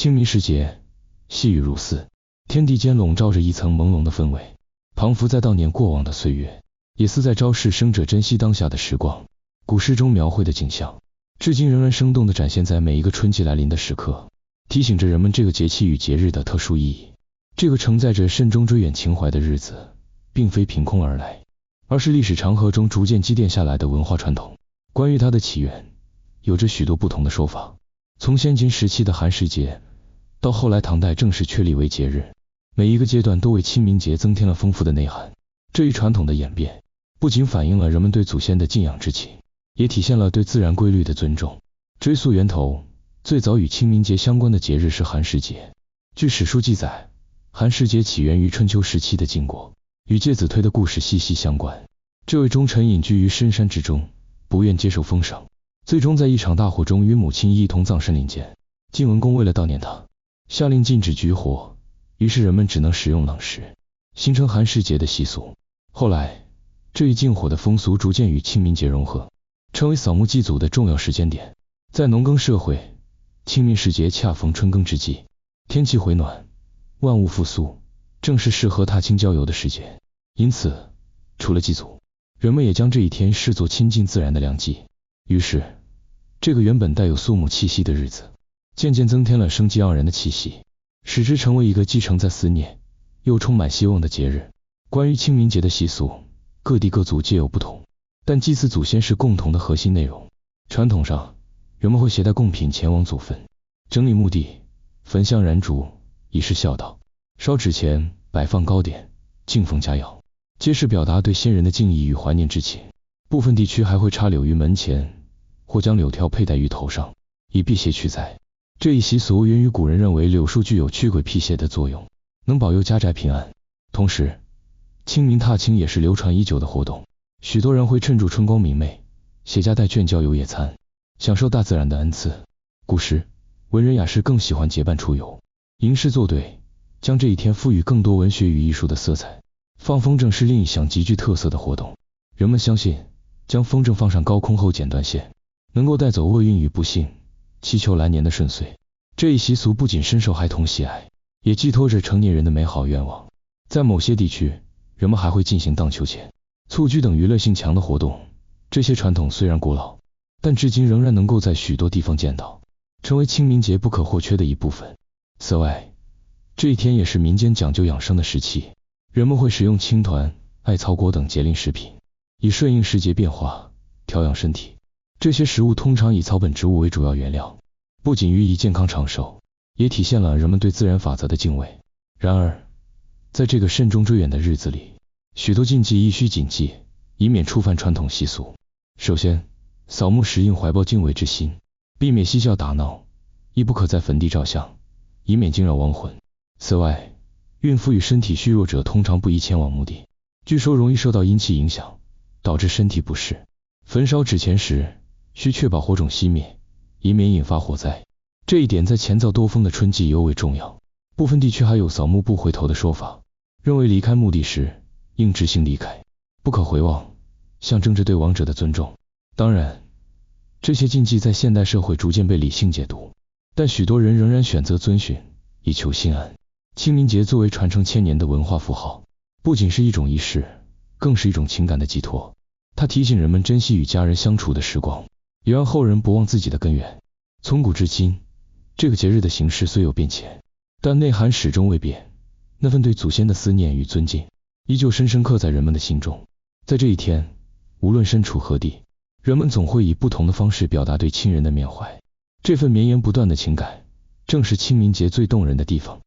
清明时节，细雨如丝，天地间笼罩着一层朦胧的氛围，彷佛在悼念过往的岁月，也似在昭示生者珍惜当下的时光。古诗中描绘的景象，至今仍然生动地展现在每一个春季来临的时刻，提醒着人们这个节气与节日的特殊意义。这个承载着慎终追远情怀的日子，并非凭空而来，而是历史长河中逐渐积淀下来的文化传统。关于它的起源，有着许多不同的说法。从先秦时期的寒食节，到后来唐代正式确立为节日，每一个阶段都为清明节增添了丰富的内涵。这一传统的演变，不仅反映了人们对祖先的敬仰之情，也体现了对自然规律的尊重。追溯源头，最早与清明节相关的节日是寒食节。据史书记载，寒食节起源于春秋时期的晋国，与介子推的故事息息相关。这位忠臣隐居于深山之中，不愿接受封赏，最终在一场大火中与母亲一同葬身林间。晋文公为了悼念他，下令禁止举火，于是人们只能食用冷食，形成寒食节的习俗。后来，这一禁火的风俗逐渐与清明节融合，成为扫墓祭祖的重要时间点。在农耕社会，清明时节恰逢春耕之际，天气回暖，万物复苏，正是适合踏青郊游的时节。因此，除了祭祖，人们也将这一天视作亲近自然的良机。于是，这个原本带有肃穆气息的日子，渐渐增添了生机盎然的气息，使之成为一个既承载思念又充满希望的节日。关于清明节的习俗，各地各族皆有不同，但祭祀祖先是共同的核心内容。传统上，人们会携带贡品前往祖坟，整理墓地，焚香燃烛，以示孝道。烧纸钱，摆放糕点，敬奉佳肴，皆是表达对先人的敬意与怀念之情。部分地区还会插柳于门前，或将柳条佩戴于头上，以辟邪驱灾。这一习俗源于古人认为柳树具有驱鬼辟邪的作用，能保佑家宅平安。同时，清明踏青也是流传已久的活动，许多人会趁住春光明媚，携家带眷郊游野餐，享受大自然的恩赐。古时，文人雅士更喜欢结伴出游，吟诗作对，将这一天赋予更多文学与艺术的色彩。放风筝是另一项极具特色的活动，人们相信，将风筝放上高空后剪断线，能够带走厄运与不幸，祈求来年的顺遂。这一习俗不仅深受孩童喜爱，也寄托着成年人的美好愿望。在某些地区，人们还会进行荡秋千、蹴鞠等娱乐性强的活动。这些传统虽然古老，但至今仍然能够在许多地方见到，成为清明节不可或缺的一部分。此外，这一天也是民间讲究养生的时期，人们会食用青团、艾草果等节令食品，以顺应时节变化，调养身体。这些食物通常以草本植物为主要原料，不仅寓意健康长寿，也体现了人们对自然法则的敬畏。然而，在这个慎终追远的日子里，许多禁忌亦需谨记，以免触犯传统习俗。首先，扫墓时应怀抱敬畏之心，避免嬉笑打闹，亦不可在坟地照相，以免惊扰亡魂。此外，孕妇与身体虚弱者通常不宜前往墓地，据说容易受到阴气影响，导致身体不适。焚烧纸钱时，需确保火种熄灭，以免引发火灾。这一点在前兆多风的春季尤为重要。部分地区还有扫墓不回头的说法，认为离开墓地时应直行离开，不可回望，象征着对亡者的尊重。当然，这些禁忌在现代社会逐渐被理性解读，但许多人仍然选择遵循，以求心安。清明节作为传承千年的文化符号，不仅是一种仪式，更是一种情感的寄托。它提醒人们珍惜与家人相处的时光，也让后人不忘自己的根源。从古至今，这个节日的形式虽有变迁，但内涵始终未变。那份对祖先的思念与尊敬，依旧深深刻在人们的心中。在这一天，无论身处何地，人们总会以不同的方式表达对亲人的缅怀。这份绵延不断的情感，正是清明节最动人的地方。